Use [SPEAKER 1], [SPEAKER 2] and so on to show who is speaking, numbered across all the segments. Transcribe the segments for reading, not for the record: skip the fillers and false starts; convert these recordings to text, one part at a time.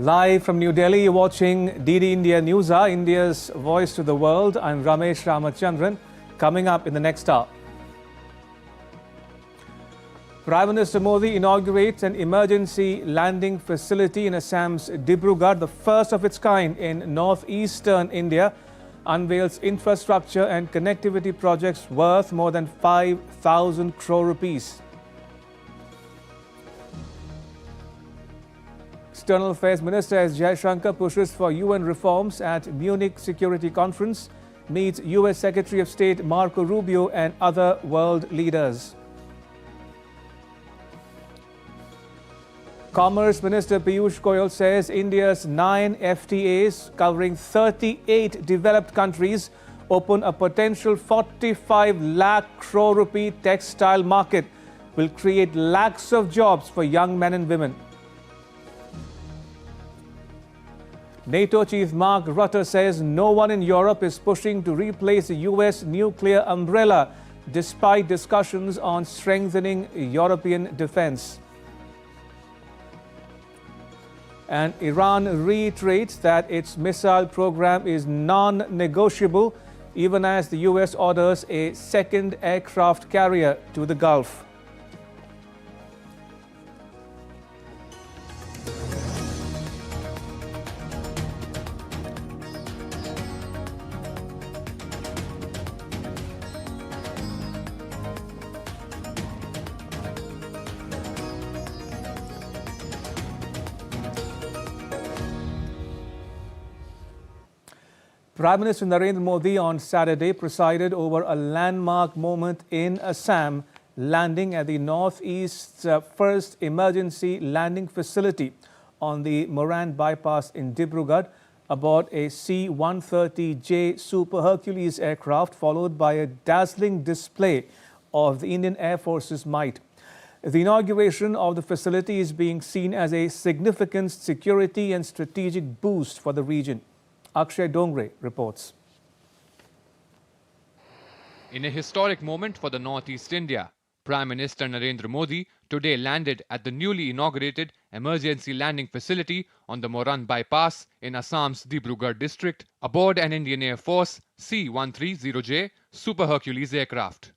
[SPEAKER 1] Live from New Delhi, you're watching DD India Newshour, India's voice to the world. I'm Ramesh Ramachandran. Coming up in the next hour, Prime Minister Modi inaugurates an emergency landing facility in Assam's Dibrugarh, the first of its kind in northeastern India, unveils infrastructure and connectivity projects worth more than 5,000 crore rupees. External Affairs Minister S. Jaishankar pushes for UN reforms at Munich Security Conference, meets US Secretary of State Marco Rubio and other world leaders. Commerce Minister Piyush Goyal says India's 9 FTAs covering 38 developed countries open a potential 45 lakh crore rupee textile market, will create lakhs of jobs for young men and women. NATO Chief Mark Rutte says no one in Europe is pushing to replace the US nuclear umbrella, despite discussions on strengthening European defense. And Iran reiterates that its missile program is non-negotiable, even as the US orders a second aircraft carrier to the Gulf. Prime Minister Narendra Modi on Saturday presided over a landmark moment in Assam, landing at the Northeast's first emergency landing facility on the Moran bypass in Dibrugarh aboard a C-130J Super Hercules aircraft, followed by a dazzling display of the Indian Air Force's might. The inauguration of the facility is being seen as a significant security and strategic boost for the region. Akshay Dongre reports.
[SPEAKER 2] In a historic moment for the Northeast India, Prime Minister Narendra Modi today landed at the newly inaugurated emergency landing facility on the Moran bypass in Assam's Dibrugarh district aboard an Indian Air Force C-130J Super Hercules aircraft.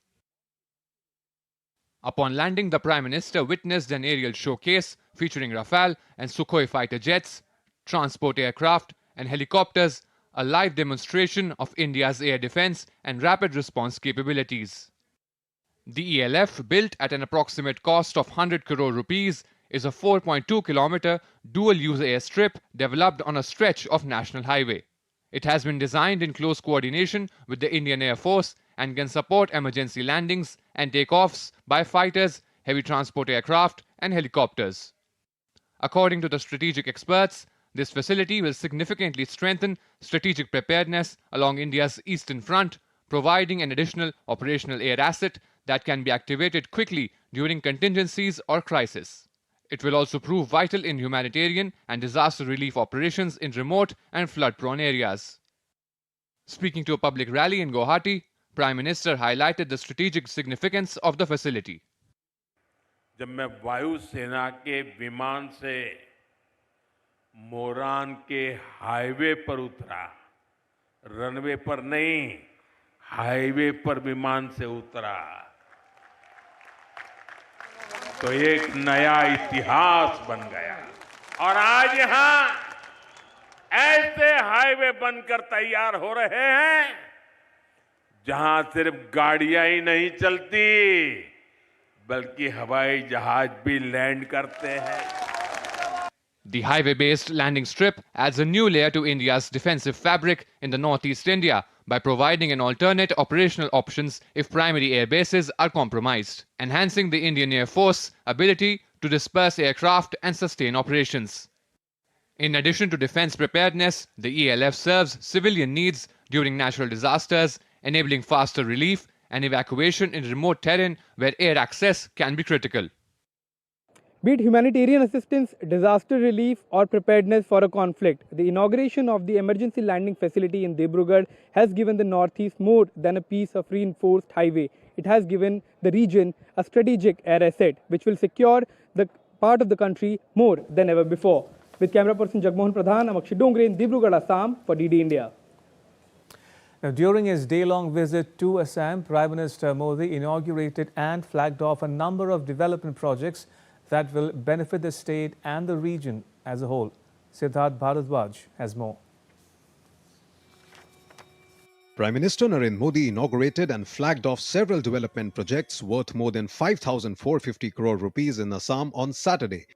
[SPEAKER 2] Upon landing, the Prime Minister witnessed an aerial showcase featuring Rafale and Sukhoi fighter jets, transport aircraft and helicopters, a live demonstration of India's air defense and rapid response capabilities. The ELF, built at an approximate cost of 100 crore rupees, is a 4.2-kilometer dual-use airstrip developed on a stretch of national highway. It has been designed in close coordination with the Indian Air Force and can support emergency landings and takeoffs by fighters, heavy transport aircraft and helicopters. According to the strategic experts, this facility will significantly strengthen strategic preparedness along India's eastern front, providing an additional operational air asset that can be activated quickly during contingencies or crisis. It will also prove vital in humanitarian and disaster relief operations in remote and flood-prone areas. Speaking to a public rally in Guwahati, Prime Minister highlighted the strategic significance of the facility.
[SPEAKER 3] जब मैं वायु सेना के विमान से मोरान के highway पर उतरा, रनवे पर नहीं, हाईवे पर विमान से उतरा, तो एक नया इतिहास बन गया। और आज यहां ऐसे हाईवे बनकर तैयार हो रहे हैं जहां सिर्फ गाड़ियां ही नहीं चलती, बल्कि हवाई जहाज भी लैंड करते हैं।
[SPEAKER 2] The highway-based landing strip adds a new layer to India's defensive fabric in the Northeast India by providing an alternate operational options if primary air bases are compromised, enhancing the Indian Air Force's ability to disperse aircraft and sustain operations. In addition to defense preparedness, the ELF serves civilian needs during natural disasters, enabling faster relief and evacuation in remote terrain where air access can be critical.
[SPEAKER 4] Be it humanitarian assistance, disaster relief or preparedness for a conflict, the inauguration of the emergency landing facility in Dibrugarh has given the Northeast more than a piece of reinforced highway. It has given the region a strategic air asset which will secure the part of the country more than ever before. With camera person Jagmohan Pradhan, I'm Akshay Dongre in Dibrugarh, Assam for DD India.
[SPEAKER 1] Now, during his day-long visit to Assam, Prime Minister Modi inaugurated and flagged off a number of development projects that will benefit the state and the region as a whole. Siddharth Bharadwaj has more.
[SPEAKER 5] Prime Minister Narendra Modi inaugurated and flagged off several development projects worth more than 5,450 crore rupees in Assam on Saturday.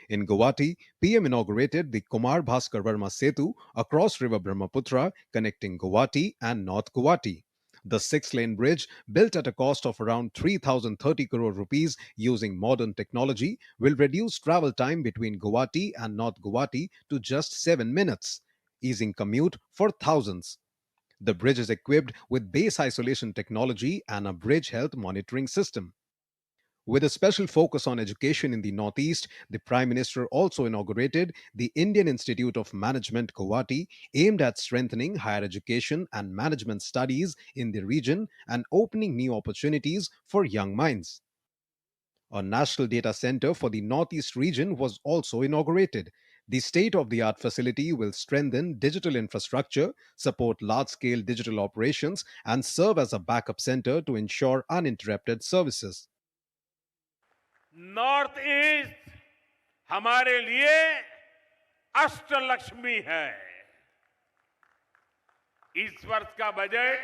[SPEAKER 5] In Guwahati, PM inaugurated the Kumar Bhaskar Verma Setu across River Brahmaputra connecting Guwahati and North Guwahati. The 6-lane bridge, built at a cost of around 3,030 crore rupees using modern technology, will reduce travel time between Guwahati and North Guwahati to just 7 minutes, easing commute for thousands. The bridge is equipped with base isolation technology and a bridge health monitoring system. With a special focus on education in the Northeast, the Prime Minister also inaugurated the Indian Institute of Management Guwahati, aimed at strengthening higher education and management studies in the region and opening new opportunities for young minds. A national data center for the Northeast region was also inaugurated. The state-of-the-art facility will strengthen digital infrastructure, support large-scale digital operations, and serve as a backup center to ensure uninterrupted services.
[SPEAKER 3] North east हमारे लिए अष्टलक्ष्मी है। इस वर्ष का budget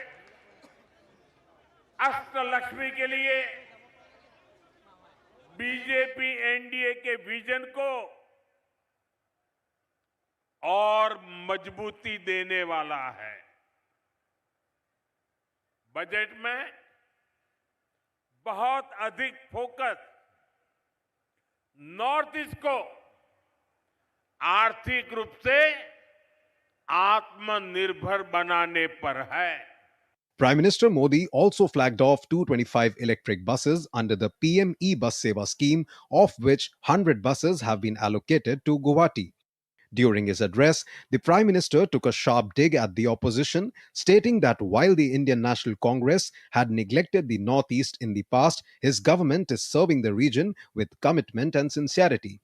[SPEAKER 3] Ashtalakshmi के लिए BJP NDA के vision को और मजबूती देने वाला है। बजट में बहुत अधिक फोकस नॉर्थ ईस्ट को आर्थिक रूप से आत्मनिर्भर बनाने पर है।
[SPEAKER 5] Prime Minister Modi also flagged off 225 electric buses under the PM e-Bus Seva scheme, of which 100 buses have been allocated to Guwahati. During his address, the Prime Minister took a sharp dig at the opposition, stating that while the Indian National Congress had neglected the Northeast in the past, his government is serving the region with commitment and sincerity.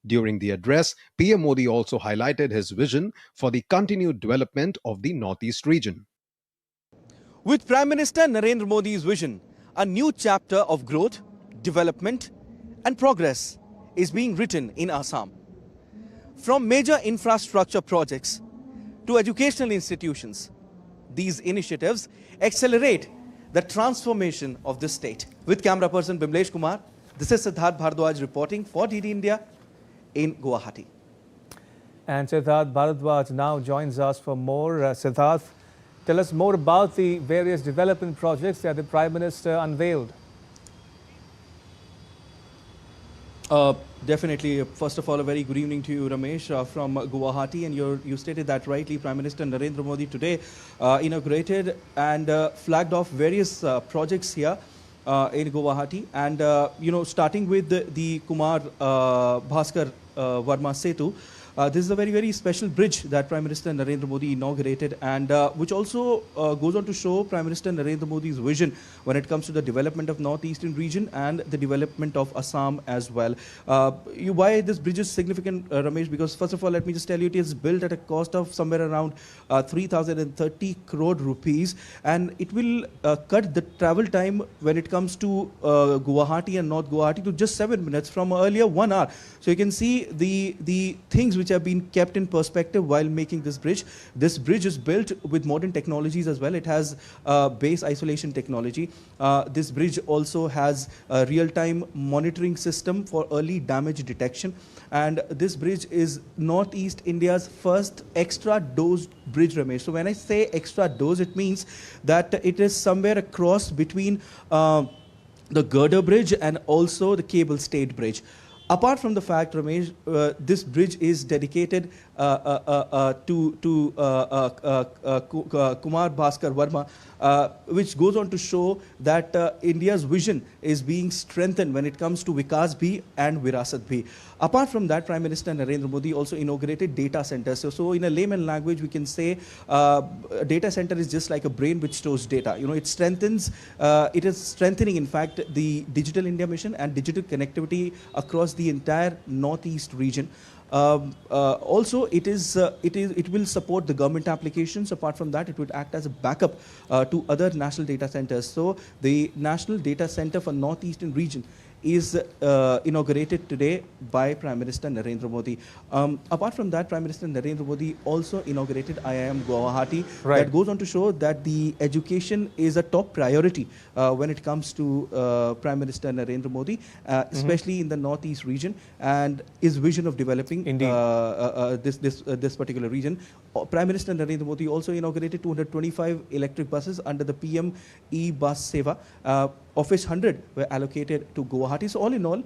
[SPEAKER 5] During the address, PM Modi also highlighted his vision for the continued development of the Northeast region.
[SPEAKER 6] With Prime Minister Narendra Modi's vision, a new chapter of growth, development and progress is being written in Assam. From major infrastructure projects to educational institutions, these initiatives accelerate the transformation of the state. With camera person Bimlesh Kumar, this is Siddharth Bharadwaj reporting for DD India in Guwahati.
[SPEAKER 1] And Siddharth Bharadwaj now joins us for more. Siddharth, tell us more about the various development projects that the Prime Minister unveiled.
[SPEAKER 6] Definitely. First of all, a very good evening to you, Ramesh, from Guwahati. And you stated that rightly. Prime Minister Narendra Modi today inaugurated and flagged off various projects here in Guwahati. And, starting with the Kumar Bhaskar Verma Setu, this is a very, very special bridge that Prime Minister Narendra Modi inaugurated, and which also goes on to show Prime Minister Narendra Modi's vision when it comes to the development of Northeastern region and the development of Assam as well. Why this bridge is significant, Ramesh? Because first of all, let me just tell you, it is built at a cost of somewhere around 3,030 crore rupees, and it will cut the travel time when it comes to Guwahati and North Guwahati to just 7 minutes from earlier 1 hour. So you can see the things which have been kept in perspective while making this bridge. This bridge is built with modern technologies as well. It has base isolation technology. This bridge also has a real-time monitoring system for early damage detection. And this bridge is Northeast India's first extra dose bridge, Ramesh. So when I say extra dose, it means that it is somewhere a cross between the girder bridge and also the cable stayed bridge. Apart from the fact, Ramesh, this bridge is dedicated to Kumar Bhaskar Verma, which goes on to show that India's vision is being strengthened when it comes to Vikas Bhi and Virasat Bhi. Apart from that, Prime Minister Narendra Modi also inaugurated data centers. So in a layman language, we can say a data center is just like a brain which stores data. It strengthens, it is strengthening, in fact, the Digital India mission and digital connectivity across the entire Northeast region. Also, it will support the government applications. Apart from that, it would act as a backup to other national data centers. So the National Data Center for Northeastern Region is inaugurated today by Prime Minister Narendra Modi. Apart from that, Prime Minister Narendra Modi also inaugurated IIM Guwahati.
[SPEAKER 1] Right.
[SPEAKER 6] That goes on to show that the education is a top priority when it comes to Prime Minister Narendra Modi, especially in the Northeast region, and his vision of developing this particular region. Prime Minister Narendra Modi also inaugurated 225 electric buses under the PM e-bus Seva, of which 100 were allocated to Guwahati. So all in all,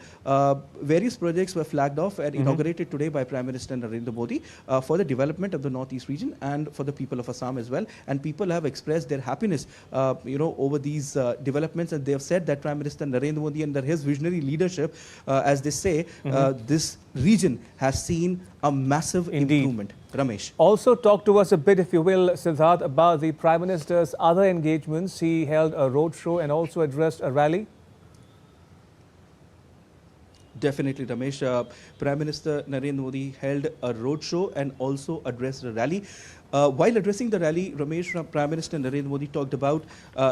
[SPEAKER 6] various projects were flagged off and inaugurated today by Prime Minister Narendra Modi for the development of the Northeast region and for the people of Assam as well. And people have expressed their happiness, over these developments, and they have said that Prime Minister Narendra Modi, under his visionary leadership, as they say, this region has seen a massive improvement. Ramesh.
[SPEAKER 1] Also talk to us a bit, if you will, Siddharth, about the Prime Minister's other engagements. He held a roadshow and also addressed a rally.
[SPEAKER 6] Definitely, Ramesh. Prime Minister Narendra Modi held a roadshow and also addressed a rally. While addressing the rally, Ramesh, Prime Minister Narendra Modi talked about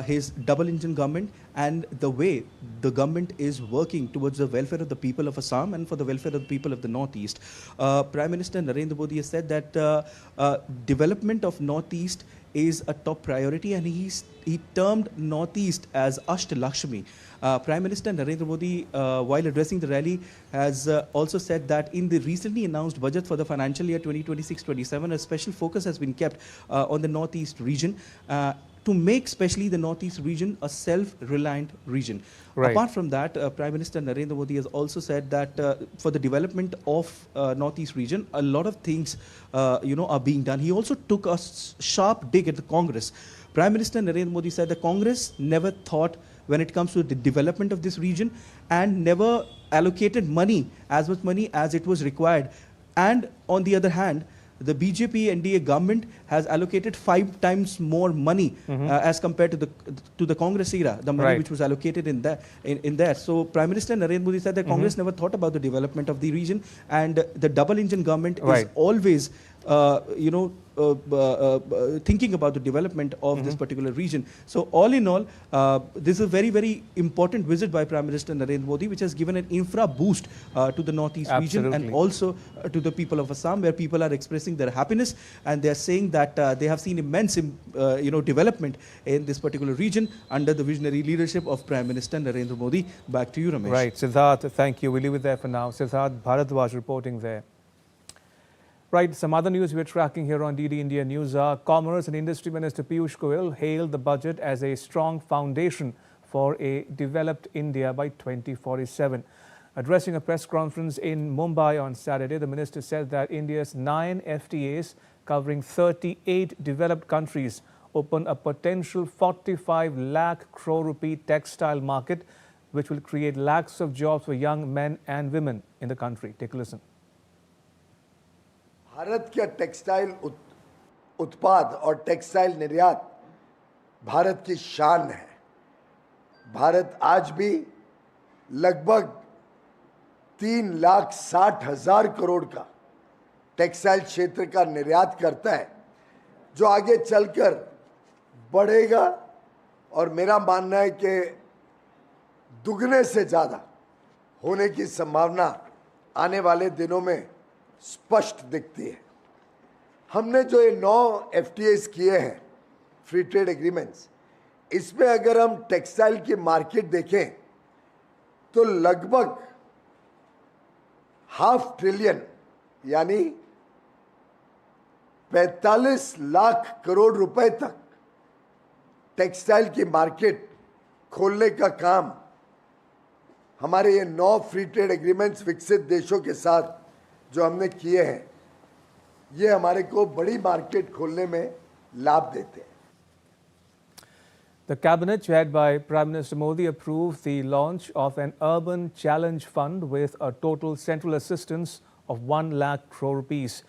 [SPEAKER 6] his double-engine government and the way the government is working towards the welfare of the people of Assam and for the welfare of the people of the Northeast. Prime Minister Narendra Modi has said that development of Northeast is a top priority, and he termed Northeast as Asht Lakshmi. Prime Minister Narendra Modi, while addressing the rally, has also said that in the recently announced budget for the financial year 2026-27, a special focus has been kept on the Northeast region to make especially the Northeast region a self-reliant region.
[SPEAKER 1] Right.
[SPEAKER 6] Apart from that, Prime Minister Narendra Modi has also said that for the development of Northeast region, a lot of things are being done. He also took a sharp dig at the Congress. Prime Minister Narendra Modi said the Congress never thought when it comes to the development of this region and never allocated as much money as it was required. And on the other hand, the BJP NDA government has allocated 5 times more money as compared to the Congress era, the money which was allocated in there. So Prime Minister Narendra Modi said that Congress never thought about the development of the region, and the double-engine government is always thinking about the development of this particular region. So all in all, this is a very, very important visit by Prime Minister Narendra Modi, which has given an infra boost to the Northeast region and also to the people of Assam, where people are expressing their happiness, and they are saying that they have seen immense development in this particular region under the visionary leadership of Prime Minister Narendra Modi. Back to you, Ramesh.
[SPEAKER 1] Right, Siddharth, thank you. We'll leave it there for now. Siddharth Bharadwaj reporting there. Right, some other news we're tracking here on DD India News are Commerce and Industry Minister Piyush Goyal hailed the budget as a strong foundation for a developed India by 2047. Addressing a press conference in Mumbai on Saturday, the minister said that India's 9 FTAs covering 38 developed countries open a potential 45 lakh crore rupee textile market, which will create lakhs of jobs for young men and women in the country. Take a listen.
[SPEAKER 7] Bharat के textile उत्पाद और textile निर्यात भारत की शान है। भारत आज भी लगभग 3,60,000 करोड़ का टेक्सटाइल क्षेत्र का निर्यात करता है, जो आगे चलकर बढ़ेगा, और मेरा मानना है कि दुगने से ज़्यादा होने की संभावना आने वाले दिनों में स्पष्ट दिखती है। हमने जो ये 9 FTAs किए हैं, फ्री ट्रेड एग्रीमेंट्स, इसमें अगर हम टेक्सटाइल की मार्केट देखें तो लगभग ½ ट्रिलियन यानी 45 लाख करोड़ रुपए तक टेक्सटाइल की मार्केट खोलने का काम हमारे ये 9 फ्री ट्रेड एग्रीमेंट्स विकसित देशों के साथ जो हमने किए हैं, ये हमारे को बड़ी मार्केट खोलने में लाभ देते हैं।
[SPEAKER 1] The cabinet, chaired by Prime Minister Modi, approved the launch of an urban challenge fund with a total central assistance of 1 lakh crore rupees.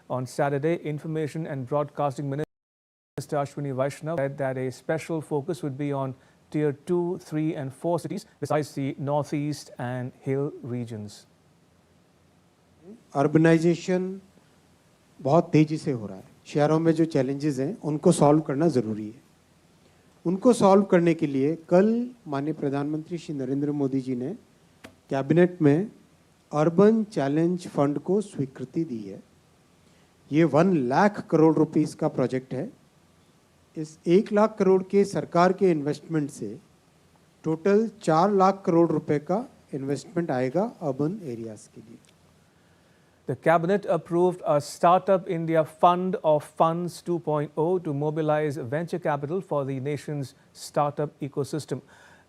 [SPEAKER 1] On Saturday, Information and Broadcasting Minister Ashwini Vaishnav said that a special focus would be on Tier 2, 3 and 4 cities besides the Northeast and Hill regions.
[SPEAKER 8] Urbanization बहुत तेज़ी से हो रहा है। शहरों में जो challenges हैं उनको सॉल्व करना ज़रूरी है। उनको सॉल्व करने के लिए कल माननीय प्रधानमंत्री श्री नरेंद्र मोदी जी ने कैबिनेट में अर्बन चैलेंज फंड को स्वीकृति दी है। ये 1 लाख करोड़ रुपीस का प्रोजेक्ट है। इस 1 लाख करोड़ के सरकार के इन्वेस्टमेंट से टोटल 4 लाख करोड़ रुपए का इन्वेस्टमेंट आएगा अर्बन एरियाज के लिए।
[SPEAKER 1] The Cabinet approved a Startup India Fund of Funds 2.0 to mobilize venture capital for the nation's startup ecosystem.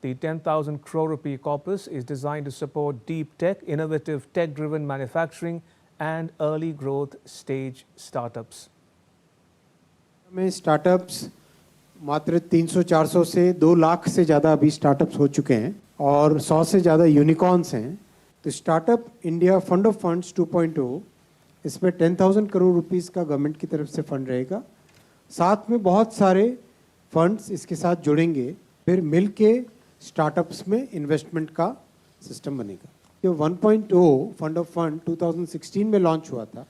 [SPEAKER 1] The 10,000 crore rupee corpus is designed to support deep tech, innovative tech-driven manufacturing and early growth stage startups.
[SPEAKER 8] में startups मात्र 300-400 से 2 लाख से ज़्यादा अभी startups हो चुके हैं और 100 से ज़्यादा यूनिकॉर्न्स हैं। तो startup India fund of funds 2.0 इसमें 10,000 करोड़ रुपीस का गवर्नमेंट की तरफ से फंड रहेगा। साथ में बहुत सारे फंड्स इसके साथ जुड़ेंगे, फिर मिल के स्टार्टअप्स में इन्वेस्टमेंट का सिस्टम बनेगा। जो 1.0 फंड ऑफ फंड 2016 में लॉन्च हुआ था,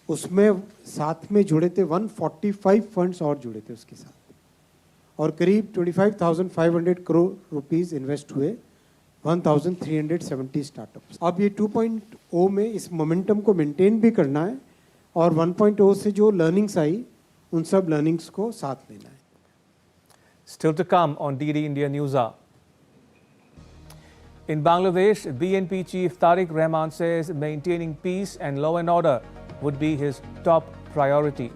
[SPEAKER 8] उसमें साथ में जुड़े थे 145 फंड्स और जुड़े थे उसके साथ और करीब 25,500 करोड़ रुपीस इन्वेस्ट हुए 1,370 स्टार्टअप्स। अब ये 2.0 में इस मोमेंटम को मेंटेन भी करना है और 1.0 से जो लर्निंग्स आई उन सब लर्निंग्स को साथ लेना है।
[SPEAKER 1] Still to come on DD India Newshour. In Bangladesh, BNP chief Tariq Rahman says maintaining peace and law and order would be his top priority.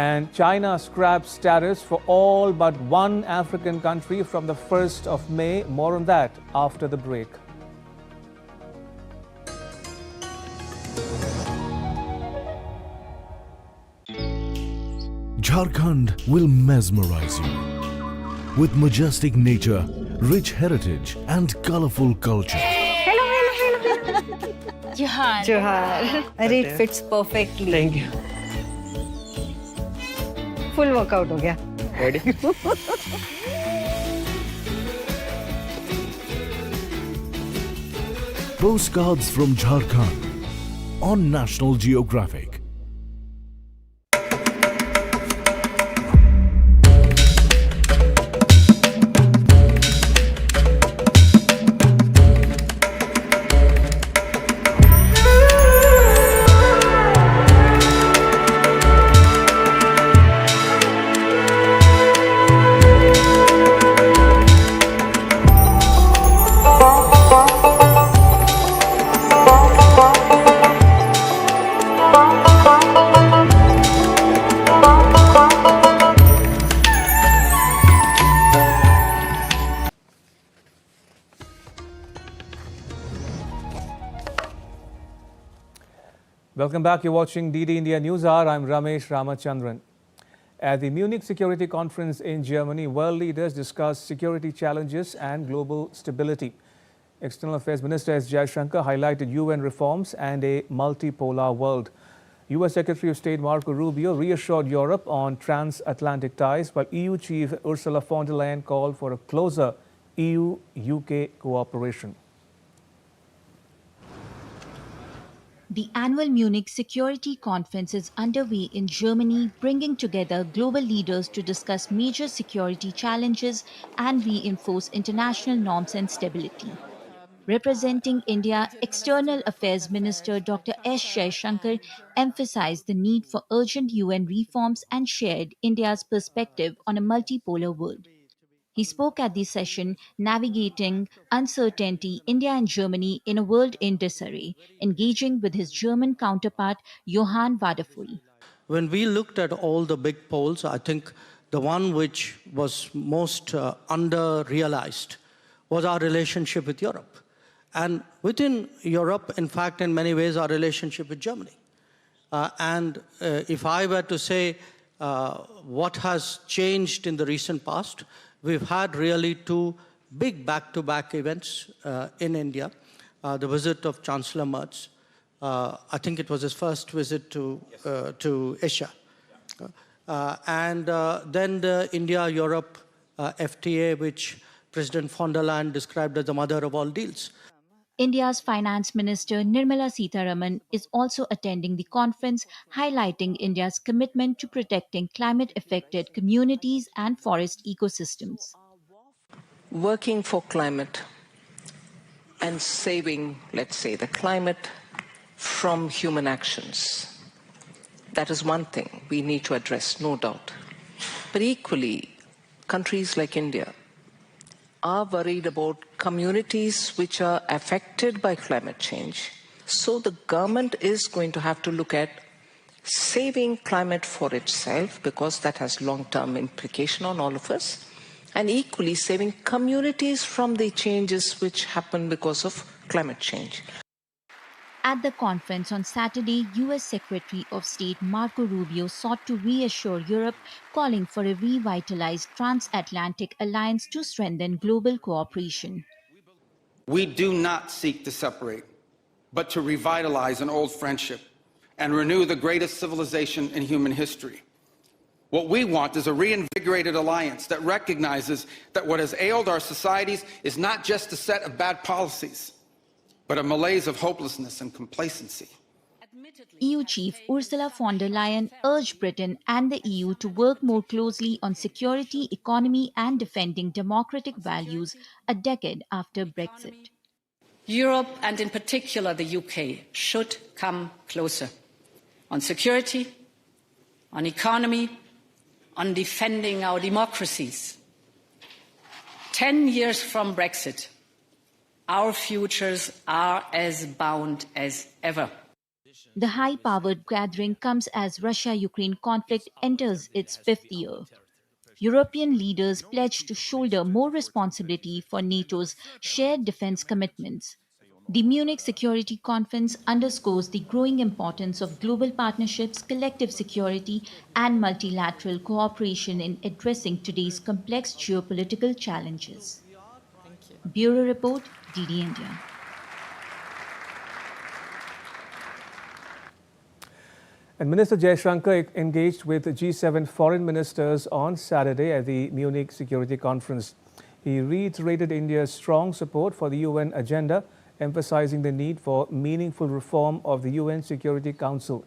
[SPEAKER 1] And China scraps tariffs for all but one African country from the 1st of May. More on that after the break.
[SPEAKER 9] Jharkhand will mesmerize you with majestic nature, rich heritage and colorful culture.
[SPEAKER 10] Johar. Arey, it fits perfectly.
[SPEAKER 11] Thank you.
[SPEAKER 10] Full workout हो गया.
[SPEAKER 11] Ready?
[SPEAKER 9] Postcards from Jharkhand on National Geographic.
[SPEAKER 1] Welcome back. You're watching DD India Newshour. I'm Ramesh Ramachandran. At the Munich Security Conference in Germany, world leaders discussed security challenges and global stability. External Affairs Minister S. Jaishankar highlighted UN reforms and a multipolar world. US Secretary of State Marco Rubio reassured Europe on transatlantic ties, while EU Chief Ursula von der Leyen called for a closer EU-UK cooperation.
[SPEAKER 12] The annual Munich Security Conference is underway in Germany, bringing together global leaders to discuss major security challenges and reinforce international norms and stability. Representing India, External Affairs Minister Dr. S. Jaishankar emphasized the need for urgent UN reforms and shared India's perspective on a multipolar world. He spoke at the session, Navigating Uncertainty, India and Germany in a World in Disarray, engaging with his German counterpart, Johann Wadefull.
[SPEAKER 13] When we looked at all the big polls, I think the one which was most under-realized was our relationship with Europe. And within Europe, in fact, in many ways, our relationship with Germany. If I were to say what has changed in the recent past, we've had really two big back-to-back events in India. The visit of Chancellor Merz. I think it was his first visit to Asia. And then the India-Europe FTA, which President von der Leyen described as the mother of all deals.
[SPEAKER 12] India's Finance Minister Nirmala Sitharaman is also attending the conference, highlighting India's commitment to protecting climate-affected communities and forest ecosystems.
[SPEAKER 11] Working for climate and saving, let's say, the climate from human actions. That is one thing we need to address, no doubt. But equally, countries like India are worried about communities which are affected by climate change. So the government is going to have to look at saving climate for itself, because that has long-term implication on all of us, and equally saving communities from the changes which happen because of climate change.
[SPEAKER 12] At the conference on Saturday, US Secretary of State Marco Rubio sought to reassure Europe, calling for a revitalized transatlantic alliance to strengthen global cooperation.
[SPEAKER 14] We do not seek to separate, but to revitalize an old friendship and renew the greatest civilization in human history. What we want is a reinvigorated alliance that recognizes that what has ailed our societies is not just a set of bad policies, but a malaise of hopelessness and complacency.
[SPEAKER 12] EU Chief Ursula von der Leyen urged Britain and the EU to work more closely on security, economy, and defending democratic values a decade after Brexit.
[SPEAKER 15] Europe, and in particular the UK, should come closer on security, on economy, on defending our democracies. 10 years from Brexit, our futures are as bound as ever.
[SPEAKER 12] The high-powered gathering comes as Russia-Ukraine conflict enters its fifth year. European leaders pledged to shoulder more responsibility for NATO's shared defense commitments. The Munich Security Conference underscores the growing importance of global partnerships, collective security, and multilateral cooperation in addressing today's complex geopolitical challenges. Bureau Report, DD India.
[SPEAKER 1] And Minister Jaishankar engaged with G7 foreign ministers on Saturday at the Munich Security Conference. He reiterated India's strong support for the UN agenda, emphasizing the need for meaningful reform of the UN Security Council.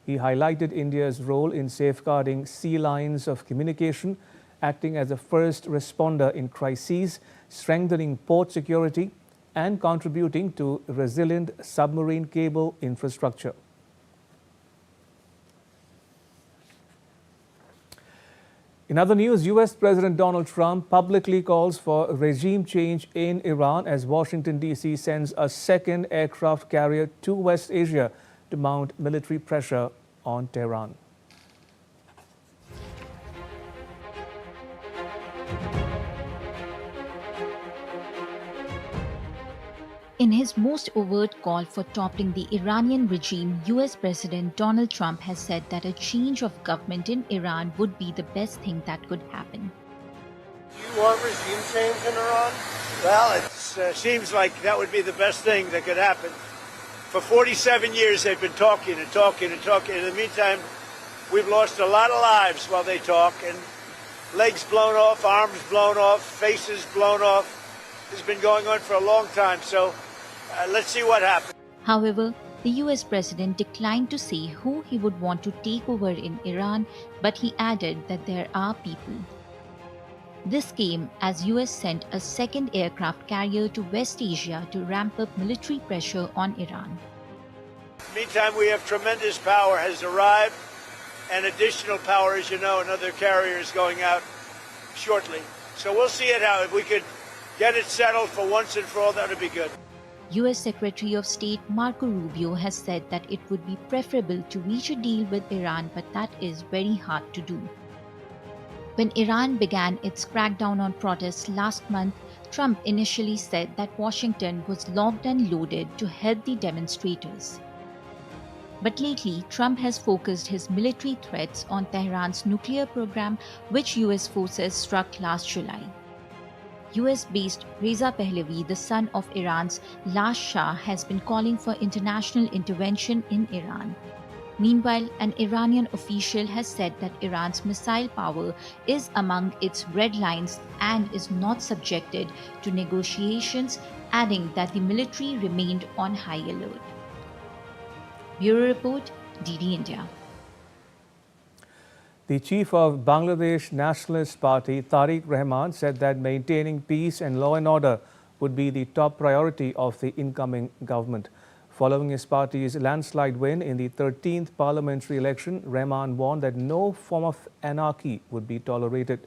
[SPEAKER 1] He highlighted India's role in safeguarding sea lines of communication, acting as a first responder in crises, strengthening port security, and contributing to resilient submarine cable infrastructure. In other news, US President Donald Trump publicly calls for regime change in Iran as Washington, D.C. sends a second aircraft carrier to West Asia to mount military pressure on Tehran.
[SPEAKER 12] In his most overt call for toppling the Iranian regime, US President Donald Trump has said that a change of government in Iran would be the best thing that could happen.
[SPEAKER 16] Do you want regime change in Iran? Well, it seems like that would be the best thing that could happen. For 47 years, they've been talking and talking and talking. In the meantime, we've lost a lot of lives while they talk, and legs blown off, arms blown off, faces blown off. This has been going on for a long time, so let's see what happens.
[SPEAKER 12] However, the US president declined to say who he would want to take over in Iran, but he added that there are people. This came as US sent a second aircraft carrier to West Asia to ramp up military pressure on Iran.
[SPEAKER 16] Meantime, we have tremendous power has arrived, and additional power, as you know, another carrier is going out shortly. So we'll see it out. If we could get it settled for once and for all, that would be good.
[SPEAKER 12] US Secretary of State Marco Rubio has said that it would be preferable to reach a deal with Iran, but that is very hard to do. When Iran began its crackdown on protests last month, Trump initially said that Washington was locked and loaded to help the demonstrators. But lately, Trump has focused his military threats on Tehran's nuclear program, which US forces struck last July. US-based Reza Pahlavi, the son of Iran's last Shah, has been calling for international intervention in Iran. Meanwhile, an Iranian official has said that Iran's missile power is among its red lines and is not subjected to negotiations, adding that the military remained on high alert. Bureau Report, DD India.
[SPEAKER 1] The chief of Bangladesh Nationalist Party, Tariq Rahman, said that maintaining peace and law and order would be the top priority of the incoming government. Following his party's landslide win in the 13th parliamentary election, Rahman warned that no form of anarchy would be tolerated.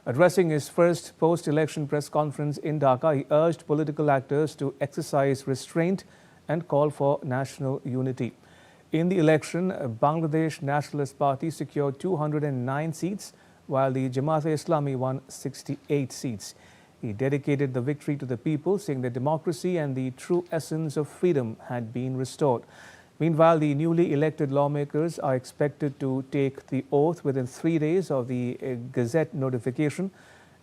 [SPEAKER 1] Addressing his first post-election press conference in Dhaka, he urged political actors to exercise restraint and call for national unity. In the election, Bangladesh Nationalist Party secured 209 seats, while the Jamaat-e-Islami won 68 seats. He dedicated the victory to the people, saying that democracy and the true essence of freedom had been restored. Meanwhile, the newly elected lawmakers are expected to take the oath within 3 days of the Gazette notification,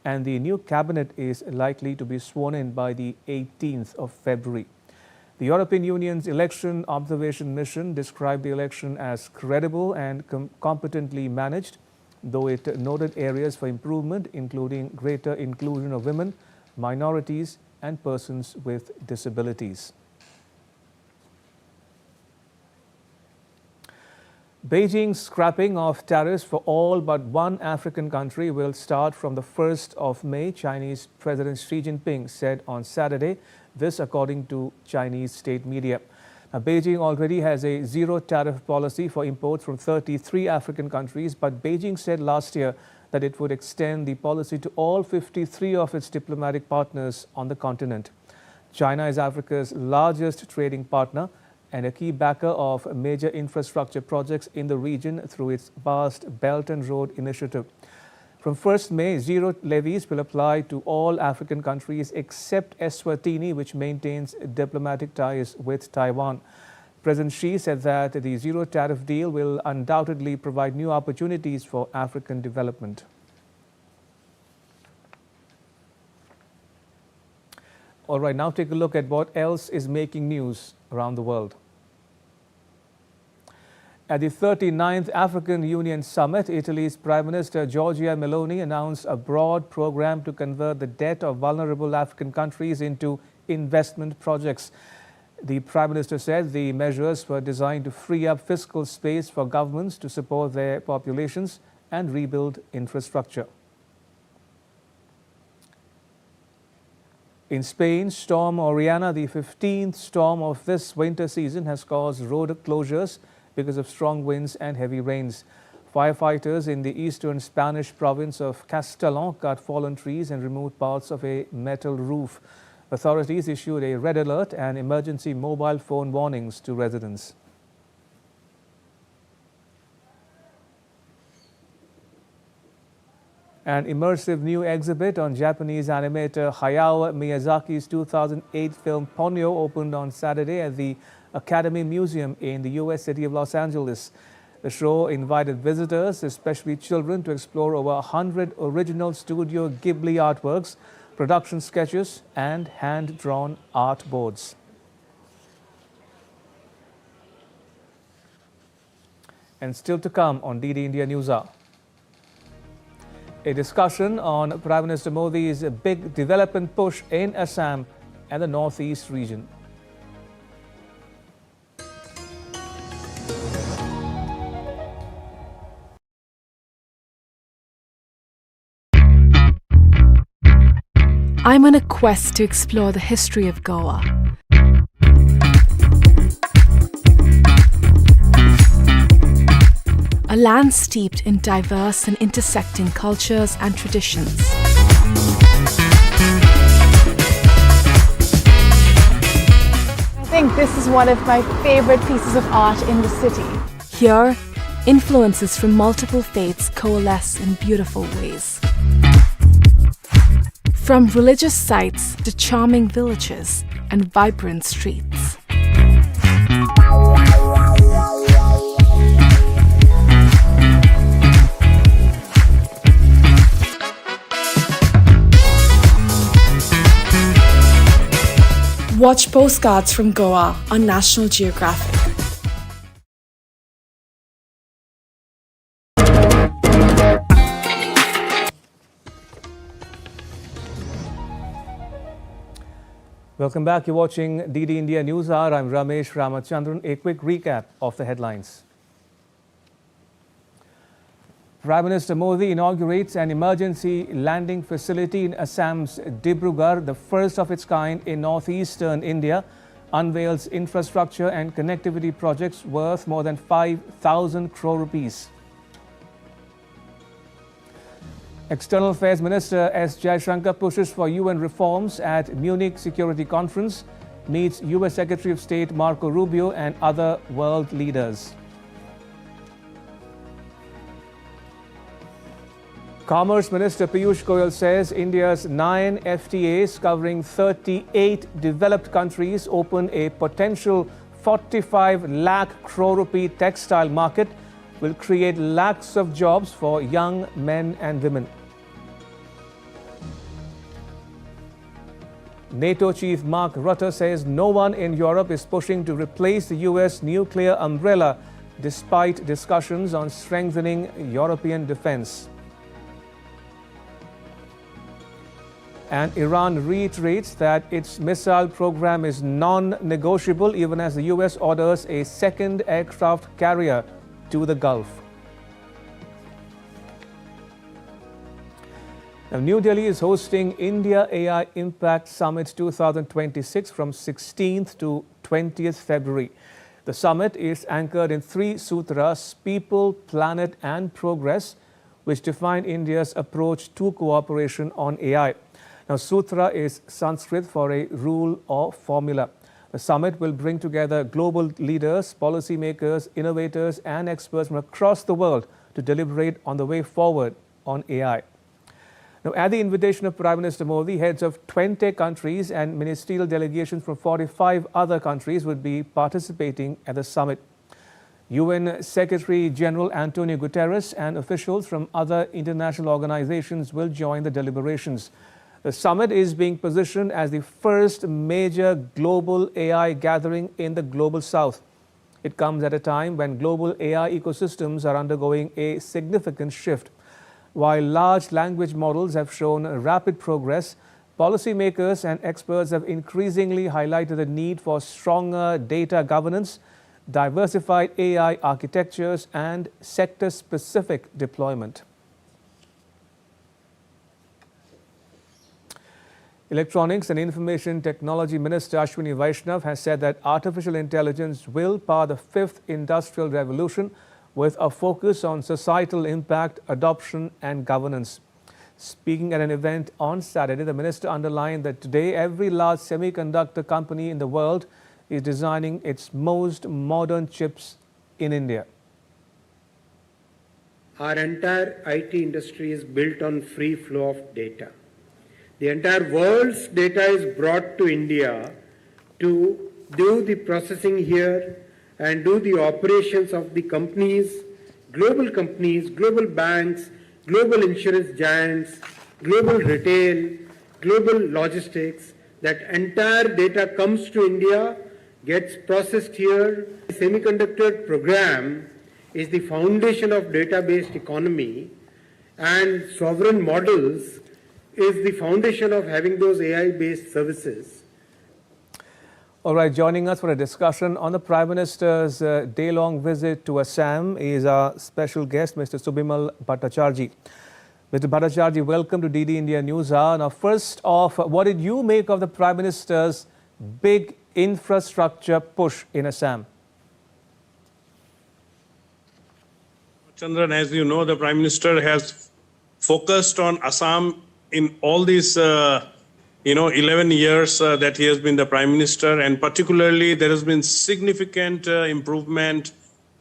[SPEAKER 1] and the new cabinet is likely to be sworn in by the 18th of February. The European Union's election observation mission described the election as credible and competently managed, though it noted areas for improvement, including greater inclusion of women, minorities, and persons with disabilities. Beijing's scrapping of tariffs for all but one African country will start from the 1st of May, Chinese President Xi Jinping said on Saturday. This according to Chinese state media. Now, Beijing already has a zero tariff policy for imports from 33 African countries, but Beijing said last year that it would extend the policy to all 53 of its diplomatic partners on the continent. China is Africa's largest trading partner and a key backer of major infrastructure projects in the region through its vast Belt and Road initiative. From 1st May, zero levies will apply to all African countries except Eswatini, which maintains diplomatic ties with Taiwan. President Xi said that the zero tariff deal will undoubtedly provide new opportunities for African development. All right, now take a look at what else is making news around the world. At the 39th African Union Summit, Italy's Prime Minister Giorgia Meloni announced a broad program to convert the debt of vulnerable African countries into investment projects. The Prime Minister said the measures were designed to free up fiscal space for governments to support their populations and rebuild infrastructure. In Spain, Storm Oriana, the 15th storm of this winter season, has caused road closures because of strong winds and heavy rains. Firefighters in the eastern Spanish province of Castellón cut fallen trees and removed parts of a metal roof. Authorities issued a red alert and emergency mobile phone warnings to residents. An immersive new exhibit on Japanese animator Hayao Miyazaki's 2008 film Ponyo opened on Saturday at the Academy Museum in the U.S. city of Los Angeles. The show invited visitors, especially children, to explore over 100 original Studio Ghibli artworks, production sketches, and hand-drawn art boards. And still to come on DD India Newshour. A discussion on Prime Minister Modi's big development push in Assam and the northeast region.
[SPEAKER 17] I'm on a quest to explore the history of Goa. A land steeped in diverse and intersecting cultures and traditions.
[SPEAKER 18] I think this is one of my favorite pieces of art in the city.
[SPEAKER 17] Here, influences from multiple faiths coalesce in beautiful ways. From religious sites to charming villages and vibrant streets. Watch Postcards from Goa on National Geographic.
[SPEAKER 1] Welcome back. You're watching DD India News Hour. I'm Ramesh Ramachandran. A quick recap of the headlines. Prime Minister Modi inaugurates an emergency landing facility in Assam's Dibrugarh, the first of its kind in northeastern India, unveils infrastructure and connectivity projects worth more than 5,000 crore rupees. External Affairs Minister S. Jaishankar pushes for UN reforms at Munich Security Conference, meets US Secretary of State Marco Rubio and other world leaders. Commerce Minister Piyush Goyal says India's 9 FTAs covering 38 developed countries open a potential 45 lakh crore rupee textile market, will create lakhs of jobs for young men and women. NATO Chief Mark Rutte says no one in Europe is pushing to replace the US nuclear umbrella despite discussions on strengthening European defense. And Iran reiterates that its missile program is non-negotiable even as the US orders a second aircraft carrier to the Gulf. Now, New Delhi is hosting India AI Impact Summit 2026 from 16th to 20th February. The summit is anchored in 3 sutras: people, planet and progress, which define India's approach to cooperation on AI. Now, sutra is Sanskrit for a rule or formula. The summit will bring together global leaders, policymakers, innovators and experts from across the world to deliberate on the way forward on AI. Now, at the invitation of Prime Minister Modi, heads of 20 countries and ministerial delegations from 45 other countries would be participating at the summit. UN Secretary General Antonio Guterres and officials from other international organizations will join the deliberations. The summit is being positioned as the first major global AI gathering in the global south. It comes at a time when global AI ecosystems are undergoing a significant shift. While large language models have shown rapid progress, policymakers and experts have increasingly highlighted the need for stronger data governance, diversified AI architectures, and sector-specific deployment. Electronics and Information Technology Minister Ashwini Vaishnav has said that artificial intelligence will power the 5th industrial revolution with a focus on societal impact, adoption and governance. Speaking at an event on Saturday, the minister underlined that today every large semiconductor company in the world is designing its most modern chips in India.
[SPEAKER 8] Our entire IT industry is built on free flow of data. The entire world's data is brought to India to do the processing here and do the operations of the companies, global banks, global insurance giants, global retail, global logistics. That entire data comes to India, gets processed here. The semiconductor program is the foundation of data-based economy, and sovereign models is the foundation of having those AI-based services.
[SPEAKER 1] All right, joining us for a discussion on the Prime Minister's day-long visit to Assam is our special guest, Mr. Subimal Bhattacharjee. Mr. Bhattacharjee, welcome to DD India News Hour. Now, first off, what did you make of the Prime Minister's big infrastructure push in Assam?
[SPEAKER 19] Chandran, as you know, the Prime Minister has focused on Assam in all these 11 years that he has been the Prime Minister, and particularly there has been significant improvement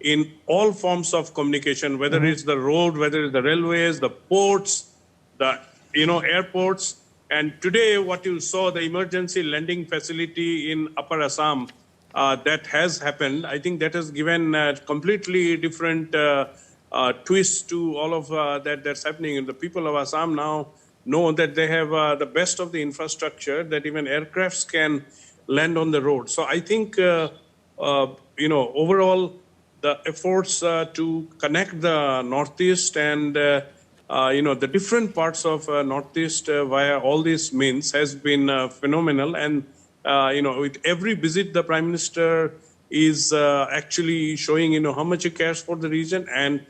[SPEAKER 19] in all forms of communication, whether it's the road, whether it's the railways, the ports, the airports. And today what you saw, the emergency landing facility in Upper Assam, that has happened. I think that has given a completely different twist to all of that's happening. And the people of Assam now know that they have the best of the infrastructure, that even aircrafts can land on the road. So I think, overall, the efforts to connect the Northeast and, the different parts of Northeast via all these means has been phenomenal. And with every visit, the Prime Minister is actually showing, how much he cares for the region. And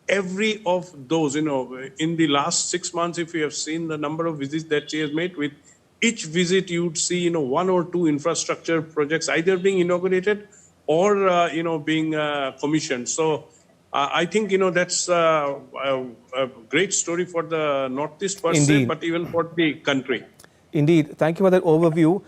[SPEAKER 19] every of those, in the last 6 months, if you have seen the number of visits that she has made, with each visit, you would see, one or two infrastructure projects either being inaugurated or, being commissioned. So I think, that's a great story for the Northeast per se, but even for the country.
[SPEAKER 1] Indeed. Thank you for that overview.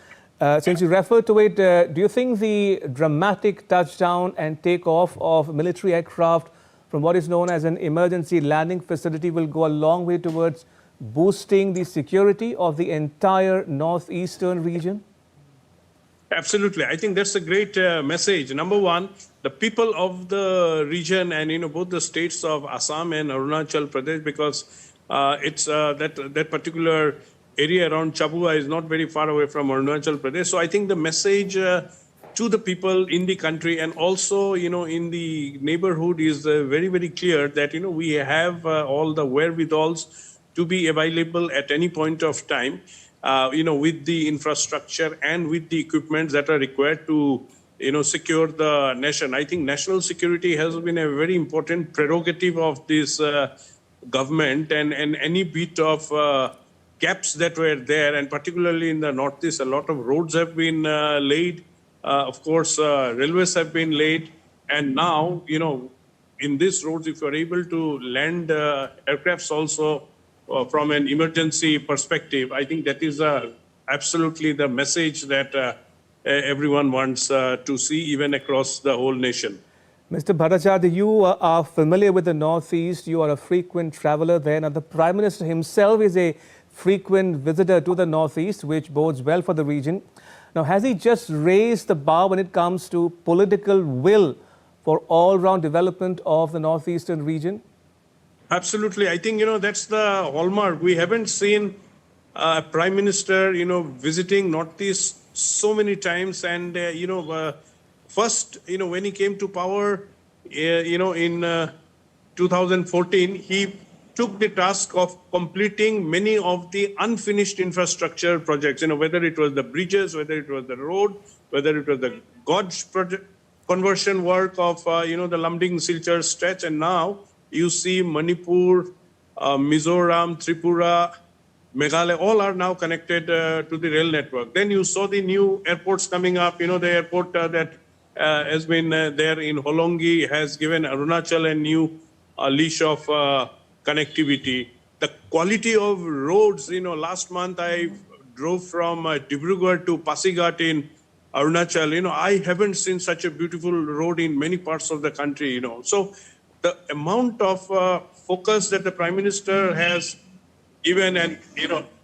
[SPEAKER 1] Since you referred to it, do you think the dramatic touchdown and takeoff of military aircraft from what is known as an emergency landing facility will go a long way towards boosting the security of the entire northeastern region?
[SPEAKER 19] Absolutely. I think that's a great message. Number one, the people of the region and, both the states of Assam and Arunachal Pradesh, because it's that particular area around Chabua is not very far away from Arunachal Pradesh. So I think the message to the people in the country and also, in the neighborhood is very, very clear that, we have all the wherewithals to be available at any point of time, with the infrastructure and with the equipment that are required to, secure the nation. I think national security has been a very important prerogative of this government, and any bit of gaps that were there, and particularly in the Northeast, a lot of roads have been laid. Of course, railways have been laid. And now, in these roads, if you're able to land aircrafts also from an emergency perspective, I think that is absolutely the message that everyone wants to see, even across the whole nation.
[SPEAKER 1] Mr. Bhattacharya, you are familiar with the Northeast. You are a frequent traveler there. Now, the Prime Minister himself is a frequent visitor to the Northeast, which bodes well for the region. Now, has he just raised the bar when it comes to political will for all-round development of the Northeastern region?
[SPEAKER 19] Absolutely. I think, that's the hallmark. We haven't seen a Prime Minister, visiting Northeast so many times. And, first, when he came to power, in 2014, he took the task of completing many of the unfinished infrastructure projects, whether it was the bridges, whether it was the road, whether it was the Gorge project, conversion work of, the Lumding-Silchar stretch. And now you see Manipur, Mizoram, Tripura, Meghalaya, all are now connected to the rail network. Then you saw the new airports coming up, the airport that has been there in Holongi has given Arunachal a new leash of connectivity. The quality of roads, last month I drove from Dibrugarh to Pasighat in Arunachal. I haven't seen such a beautiful road in many parts of the country, So the amount of focus that the Prime Minister has given and,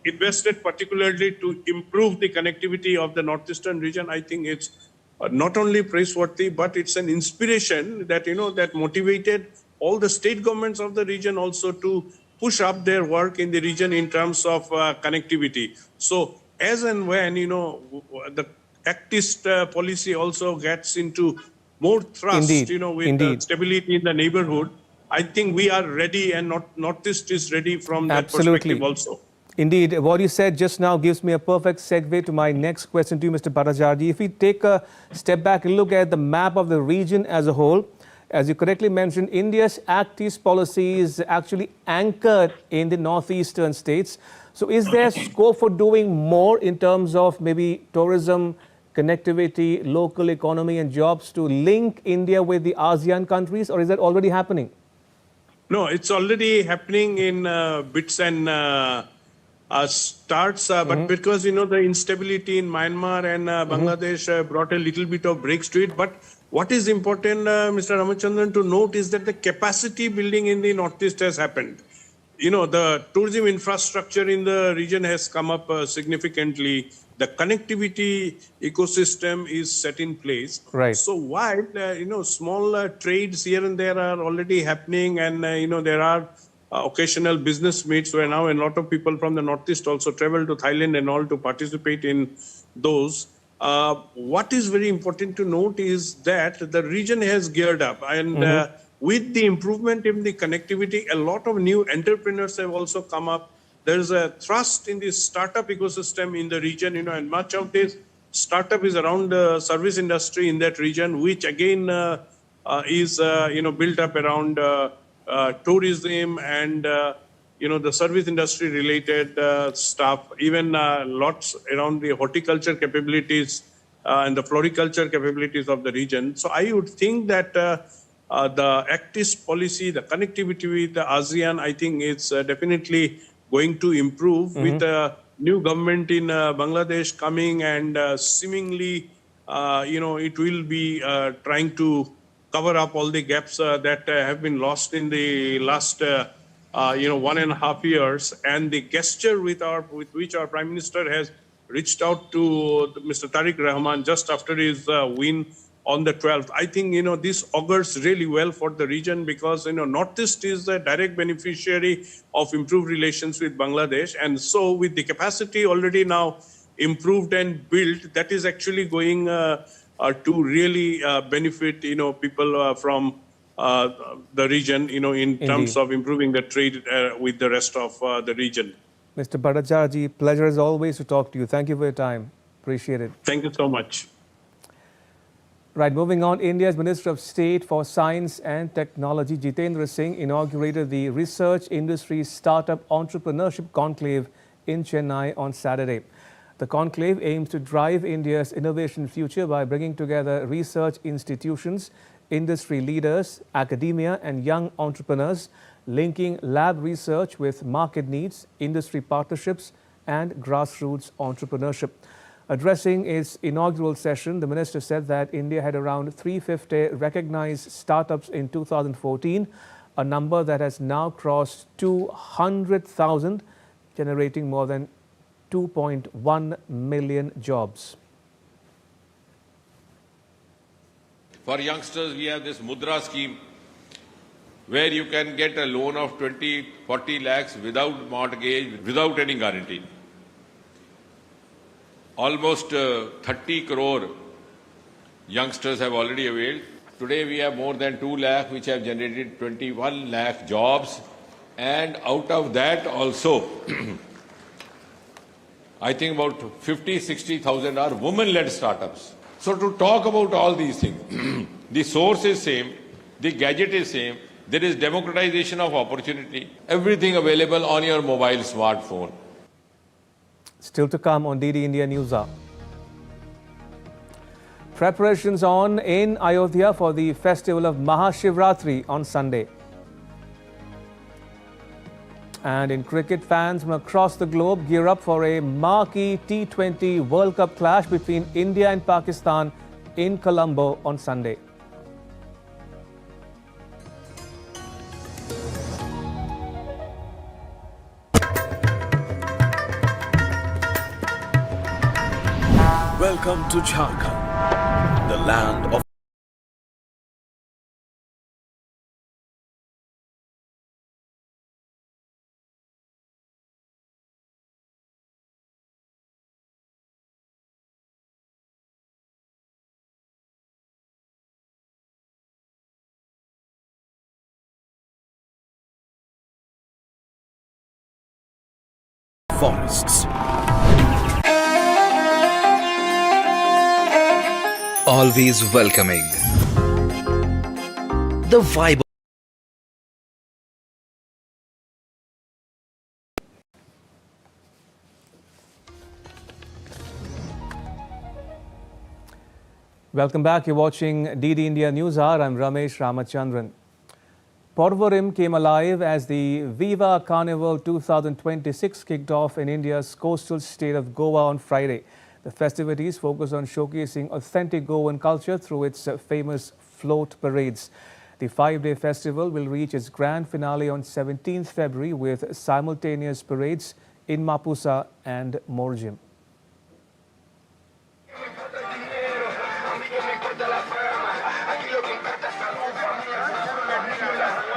[SPEAKER 19] invested particularly to improve the connectivity of the Northeastern region, I think it's not only praiseworthy, but it's an inspiration that, that motivated all the state governments of the region also to push up their work in the region in terms of connectivity. So as and when, the Actist policy also gets into more thrust, with the stability in the neighborhood, I think we are ready, and Northeast is ready from that perspective also.
[SPEAKER 1] Indeed. What you said just now gives me a perfect segue to my next question to you, Mr. Bhattacharya. If we take a step back and look at the map of the region as a whole, as you correctly mentioned, India's Act East policy is actually anchored in the northeastern states. So is there scope for doing more in terms of maybe tourism, connectivity, local economy and jobs to link India with the ASEAN countries, or is that already happening?
[SPEAKER 19] No, it's already happening in bits and starts, but because, the instability in Myanmar and Bangladesh brought a little bit of breaks to it. But what is important, Mr. Ramachandran, to note is that the capacity building in the Northeast has happened. The tourism infrastructure in the region has come up significantly. The connectivity ecosystem is set in place.
[SPEAKER 1] Right.
[SPEAKER 19] So while, small trades here and there are already happening, and, there are occasional business meets where now a lot of people from the Northeast also travel to Thailand and all to participate in those. What is very important to note is that the region has geared up, and with the improvement in the connectivity, a lot of new entrepreneurs have also come up. There's a thrust in the startup ecosystem in the region, and much of this startup is around the service industry in that region, which again is built up around tourism and the service industry related stuff, even lots around the horticulture capabilities and the floriculture capabilities of the region. So I would think that the Act East policy, the connectivity with the ASEAN, I think it's definitely going to improve with the new government in Bangladesh coming, and seemingly, it will be trying to cover up all the gaps that have been lost in the last 1.5 years. And the gesture with which our Prime Minister has reached out to Mr. Tariq Rahman just after his win on the 12th. I think, this augurs really well for the region, because, Northeast is a direct beneficiary of improved relations with Bangladesh. And so with the capacity already now improved and built, that is actually going to really benefit, people from the region, in terms of improving the trade with the rest of the region.
[SPEAKER 1] Mr. Bhattacharjee, pleasure as always to talk to you. Thank you for your time. Appreciate it.
[SPEAKER 19] Thank you so much.
[SPEAKER 1] Right, moving on, India's Minister of State for Science and Technology, Jitendra Singh, inaugurated the Research Industry Startup Entrepreneurship Conclave in Chennai on Saturday. The conclave aims to drive India's innovation future by bringing together research institutions, industry leaders, academia and young entrepreneurs, linking lab research with market needs, industry partnerships and grassroots entrepreneurship. Addressing its inaugural session, the minister said that India had around 350 recognized startups in 2014, a number that has now crossed 200,000, generating more than 2.1 million jobs.
[SPEAKER 20] For youngsters, we have this Mudra scheme, where you can get a loan of 20-40 lakhs without mortgage, without any guarantee. Almost 30 crore youngsters have already availed. Today we have more than 2 lakh, which have generated 21 lakh jobs. And out of that also, I think about 50-60,000 are women-led startups. So to talk about all these things, the source is same, the gadget is same, there is democratization of opportunity, everything available on your mobile smartphone.
[SPEAKER 1] Still to come on DD India Newshour. Preparations on in Ayodhya for the festival of Maha Shivratri on Sunday. And in cricket, fans from across the globe gear up for a marquee T20 World Cup clash between India and Pakistan in Colombo on Sunday.
[SPEAKER 9] Welcome to Jharkhand, the land of forests.
[SPEAKER 21] Always welcoming. The vibe.
[SPEAKER 1] Welcome back. You're watching DD India Newshour. I'm Ramesh Ramachandran. Porvorim came alive as the Viva Carnival 2026 kicked off in India's coastal state of Goa on Friday. The festivities focus on showcasing authentic Goan culture through its famous float parades. The 5-day festival will reach its grand finale on 17th February with simultaneous parades in Mapusa and Morjim.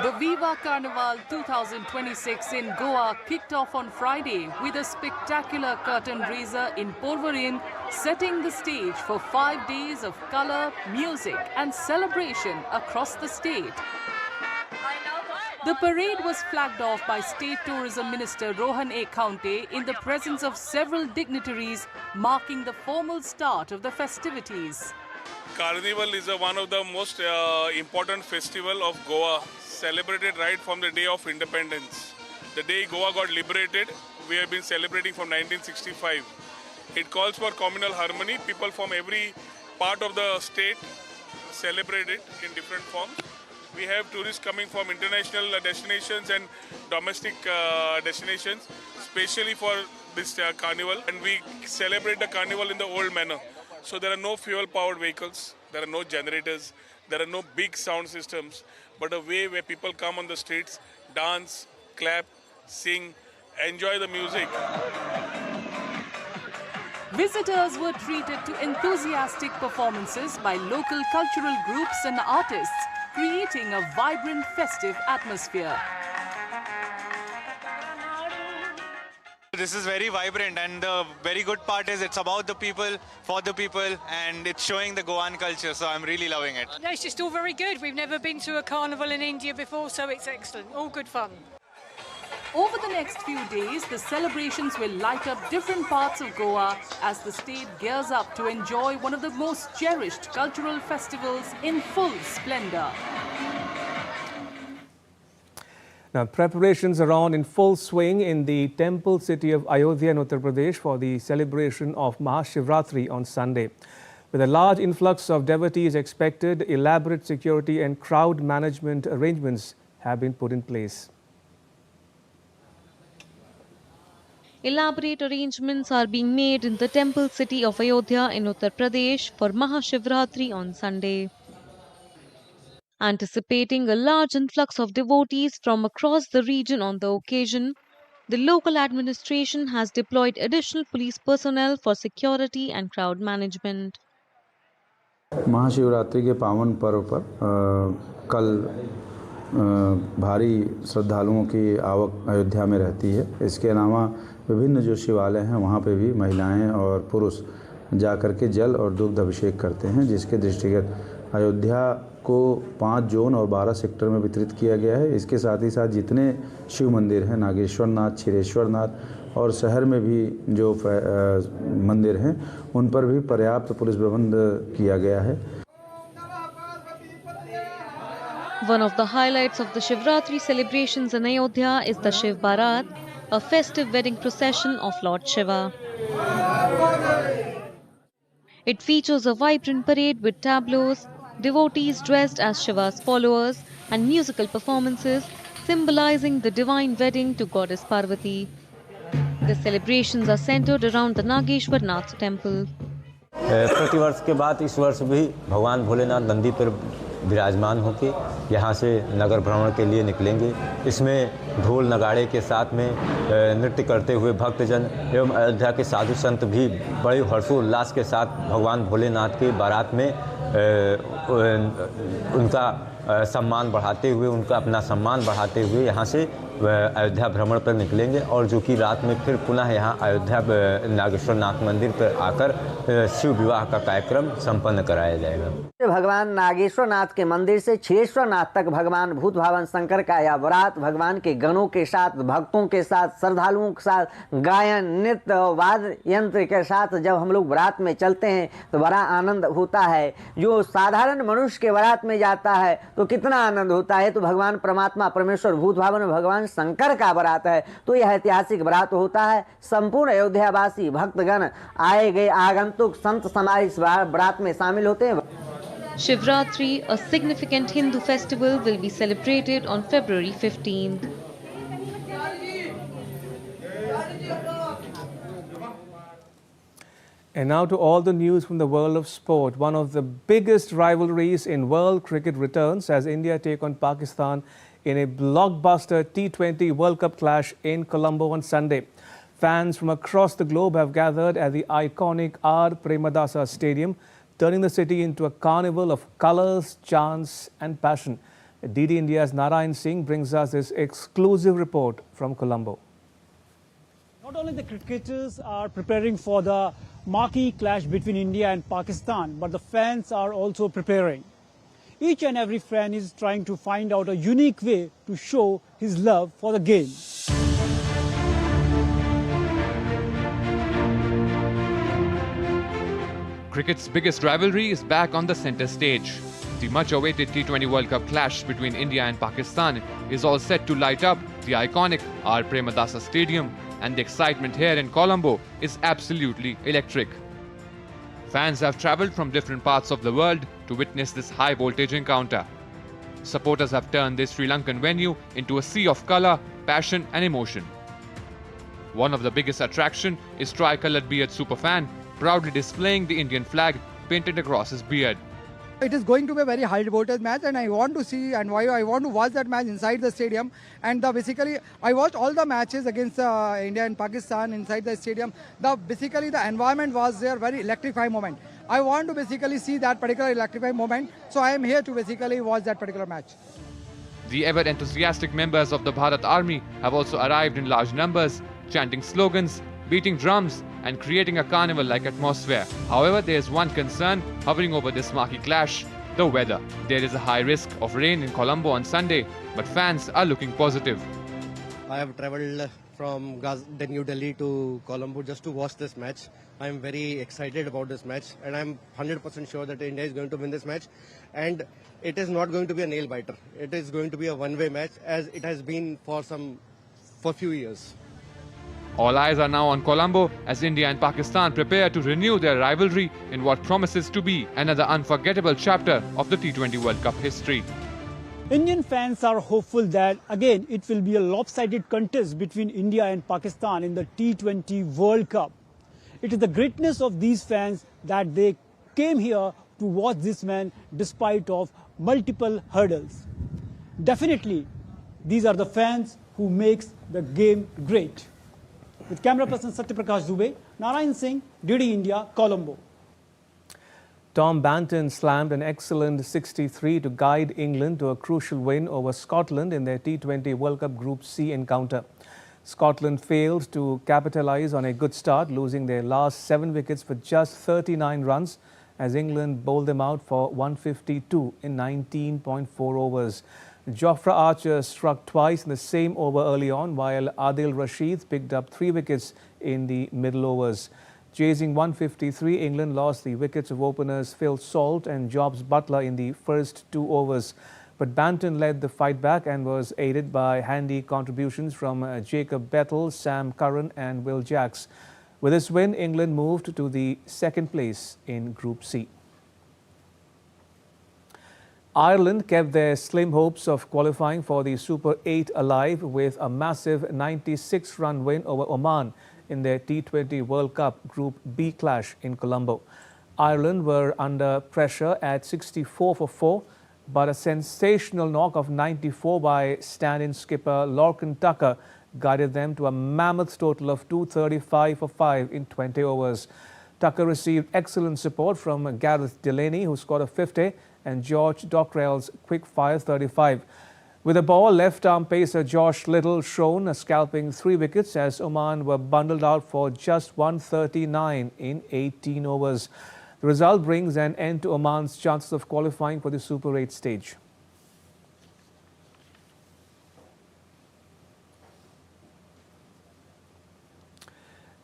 [SPEAKER 22] The Viva Carnival 2026 in Goa kicked off on Friday with a spectacular curtain raiser in Porvorim, setting the stage for 5 days of colour, music and celebration across the state. The parade was flagged off by State Tourism Minister Rohan A. Kaunte in the presence of several dignitaries, marking the formal start of the festivities.
[SPEAKER 2] Carnival is one of the most important festival of Goa, celebrated right from the day of independence. The day Goa got liberated, we have been celebrating from 1965. It calls for communal harmony. People from every part of the state celebrate it in different forms. We have tourists coming from international destinations and domestic destinations, especially for this carnival. And we celebrate the carnival in the old manner. So there are no fuel-powered vehicles, there are no generators, there are no big sound systems, but a way where people come on the streets, dance, clap, sing, enjoy the music.
[SPEAKER 22] Visitors were treated to enthusiastic performances by local cultural groups and artists, creating a vibrant festive atmosphere.
[SPEAKER 4] This is very vibrant, and the very good part is it's about the people, for the people, and it's showing the Goan culture, so I'm really loving it.
[SPEAKER 23] No, it's just all very good. We've never been to a carnival in India before, so it's excellent. All good fun.
[SPEAKER 22] Over the next few days, the celebrations will light up different parts of Goa as the state gears up to enjoy one of the most cherished cultural festivals in full splendor.
[SPEAKER 1] Now, preparations are on in full swing in the temple city of Ayodhya in Uttar Pradesh for the celebration of Maha Shivratri on Sunday. With a large influx of devotees expected, elaborate security and crowd management arrangements have been put in place.
[SPEAKER 24] Elaborate arrangements are being made in the temple city of Ayodhya in Uttar Pradesh for Maha Shivratri on Sunday. Anticipating a large influx of devotees from across the region on the occasion, the local administration has deployed additional police personnel for security and crowd management.
[SPEAKER 25] Mahashivratri के पावन पर्व पर कल भारी श्रद्धालुओं की आवक अयोध्या में रहती है। इसके अलावा विभिन्न जो शिवालय हैं वहाँ पे भी महिलाएं और पुरुष जाकर के जल और दुग्ध अभिषेक करते हैं, जिसके दृष्टिगत अयोध्या को 5 जोन और 12 सेक्टर में वितरित किया गया है। इसके साथ ही साथ जितने शिव मंदिर हैं, नागेश्वरनाथ, क्षीरेश्वरनाथ और शहर में भी जो मंदिर हैं उन पर भी पर्याप्त पुलिस प्रबंध किया गया है।
[SPEAKER 24] One of the highlights of the Shivratri celebrations in Ayodhya is the Shiv Bharat, a festive wedding procession of Lord Shiva. It features a vibrant parade with tableaus, devotees dressed as Shiva's followers, and musical performances symbolizing the divine wedding to goddess Parvati. The celebrations are centered around the Nageshwar Nath temple.
[SPEAKER 26] प्रतिवर्ष के बाद इस वर्ष भी भगवान भोलेनाथ नंदी पर विराजमान होकर यहाँ से नगर भ्रमण के लिए निकलेंगे। इसमें ढोल नगाड़े के साथ में नृत्य करते हुए भक्तजन एवं अयोध्या के साधु संत भी बड़े हर्षोल्लास के साथ भगवान भोलेनाथ के बारात में उनका सम्मान बढ़ाते हुए, उनका अपना सम्मान बढ़ाते हुए यहाँ से अयोध्या भ्रमण पर निकलेंगे और जो कि रात में फिर पुनः यहाँ अयोध्या नागेश्वर नाथ मंदिर पर आकर शिव विवाह का कार्यक्रम संपन्न कराया जाएगा।
[SPEAKER 27] भगवान नागेश्वर नाथ के मंदिर से क्षीरेश्वर नाथ तक भगवान भूत भावन शंकर का यह बारात भगवान के गणों के साथ, भक्तों के साथ, श्रद्धालुओं के साथ, गायन, नृत्य, वाद्य यंत्र के साथ जब हम लोग बारात में चलते हैं तो बड़ा आनंद होता है। जो साधारण मनुष्य के बारात में जाता है तो कितना आनंद होता है, तो भगवान परमात्मा परमेश्वर भूत भावन भगवान शंकर का बारात है तो यह ऐतिहासिक बारात होता है। संपूर्ण अयोध्यावासी भक्तगण आए गए आगंतुक संत समाज इस बारात में शामिल होते हैं।
[SPEAKER 24] Shivratri, a significant Hindu festival, will be celebrated on February 15th.
[SPEAKER 1] And now to all the news from the world of sport. One of the biggest rivalries in world cricket returns as India take on Pakistan in a blockbuster T20 World Cup clash in Colombo on Sunday. Fans from across the globe have gathered at the iconic R. Premadasa Stadium, turning the city into a carnival of colours, chants and passion. DD India's Narayan Singh brings us this exclusive report from Colombo.
[SPEAKER 28] Not only the cricketers are preparing for the marquee clash between India and Pakistan, but the fans are also preparing. Each and every fan is trying to find out a unique way to show his love for the game.
[SPEAKER 3] Cricket's biggest rivalry is back on the centre stage. The much-awaited T20 World Cup clash between India and Pakistan is all set to light up the iconic R. Premadasa Stadium, and the excitement here in Colombo is absolutely electric. Fans have travelled from different parts of the world to witness this high-voltage encounter. Supporters have turned this Sri Lankan venue into a sea of colour, passion and emotion. One of the biggest attractions is tri-coloured beard superfan, proudly displaying the Indian flag painted across his beard.
[SPEAKER 5] It is going to be a very high voltage match, and I want to see and why I want to watch that match inside the stadium. And basically, I watched all the matches against India and Pakistan inside the stadium. Basically, the environment was there, very electrifying moment. I want to basically see that particular electrifying moment, so I am here to basically watch that particular match.
[SPEAKER 3] The ever enthusiastic members of the Bharat Army have also arrived in large numbers, chanting slogans, beating drums and creating a carnival-like atmosphere. However, there is one concern hovering over this marquee clash: the weather. There is a high risk of rain in Colombo on Sunday, but fans are looking positive.
[SPEAKER 6] I have travelled from New Delhi to Colombo just to watch this match. I am very excited about this match, and I am 100% sure that India is going to win this match. And it is not going to be a nail-biter. It is going to be a one-way match, as it has been for a few years.
[SPEAKER 3] All eyes are now on Colombo as India and Pakistan prepare to renew their rivalry in what promises to be another unforgettable chapter of the T20 World Cup history.
[SPEAKER 28] Indian fans are hopeful that again it will be a lopsided contest between India and Pakistan in the T20 World Cup. It is the greatness of these fans that they came here to watch this man despite of multiple hurdles. Definitely, these are the fans who makes the game great. With camera person Satyaprakash Dubey, Narayan Singh, DD India, Colombo.
[SPEAKER 1] Tom Banton slammed an excellent 63 to guide England to a crucial win over Scotland in their T20 World Cup Group C encounter. Scotland failed to capitalise on a good start, losing their last 7 wickets for just 39 runs as England bowled them out for 152 in 19.4 overs. Jofra Archer struck twice in the same over early on, while Adil Rashid picked up 3 wickets in the middle overs. Chasing 153, England lost the wickets of openers Phil Salt and Jobs Butler in the first 2 overs. But Banton led the fight back and was aided by handy contributions from Jacob Bettel, Sam Curran and Will Jacks. With this win, England moved to the 2nd place in Group C. Ireland kept their slim hopes of qualifying for the Super 8 alive with a massive 96-run win over Oman in their T20 World Cup Group B clash in Colombo. Ireland were under pressure at 64 for 4, but a sensational knock of 94 by stand-in skipper Lorcan Tucker guided them to a mammoth total of 235 for 5 in 20 overs. Tucker received excellent support from Gareth Delaney, who scored a 50, and George Dockrell's quick-fire 35. With the ball, left-arm pacer Josh Little shone, scalping 3 wickets as Oman were bundled out for just 139 in 18 overs. The result brings an end to Oman's chances of qualifying for the Super 8 stage.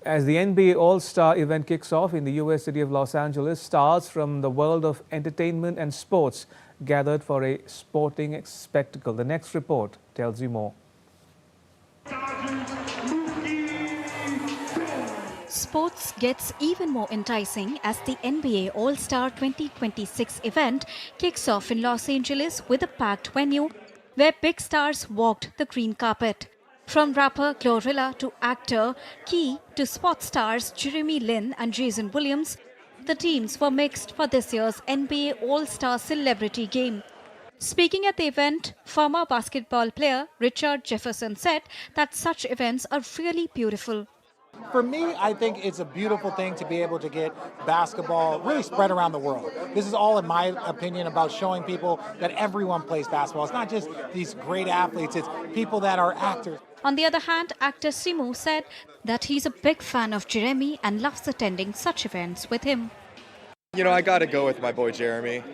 [SPEAKER 1] As the NBA All-Star event kicks off in the U.S. city of Los Angeles, stars from the world of entertainment and sports gathered for a sporting spectacle. The next report tells you more.
[SPEAKER 7] Sports gets even more enticing as the NBA All-Star 2026 event kicks off in Los Angeles with a packed venue where big stars walked the green carpet. From rapper Glorilla to actor Key to sports stars Jeremy Lin and Jason Williams, the teams were mixed for this year's NBA All-Star Celebrity Game. Speaking at the event, former basketball player Richard Jefferson said that such events are really beautiful.
[SPEAKER 10] For me, I think it's a beautiful thing to be able to get basketball really spread around the world. This is all, in my opinion, about showing people that everyone plays basketball. It's not just these great athletes, it's people that are actors.
[SPEAKER 7] On the other hand, actor Simu said that he's a big fan of Jeremy and loves attending such events with him.
[SPEAKER 11] You know, I got to go with my boy Jeremy.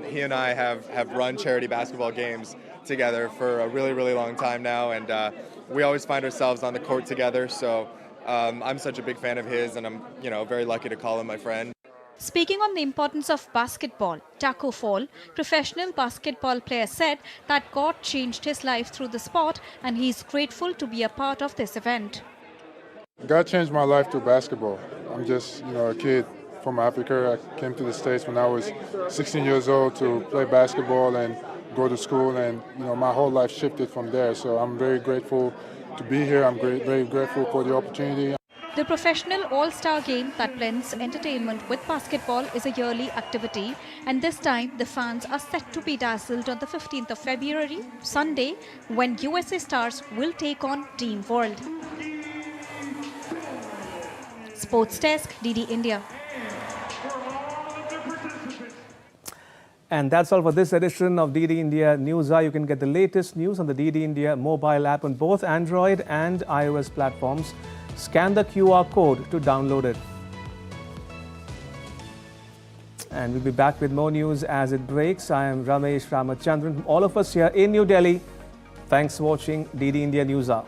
[SPEAKER 11] He and I have run charity basketball games together for a really, really long time now, and we always find ourselves on the court together. So I'm such a big fan of his, and I'm, very lucky to call him my friend.
[SPEAKER 7] Speaking on the importance of basketball, Taco Fall, professional basketball player, said that God changed his life through the sport and he is grateful to be a part of this event.
[SPEAKER 12] God changed my life through basketball. I'm just, a kid from Africa. I came to the States when I was 16 years old to play basketball and go to school, and my whole life shifted from there. So I'm very grateful to be here. I'm very grateful for the opportunity.
[SPEAKER 7] The professional all-star game that blends entertainment with basketball is a yearly activity, and this time the fans are set to be dazzled on the 15th of February, Sunday, when USA Stars will take on Team World. Sports Desk, DD India.
[SPEAKER 1] And that's all for this edition of DD India Newshour. You can get the latest news on the DD India mobile app on both Android and iOS platforms. Scan the QR code to download it. And we'll be back with more news as it breaks. I am Ramesh Ramachandran from all of us here in New Delhi. Thanks for watching DD India Newshour.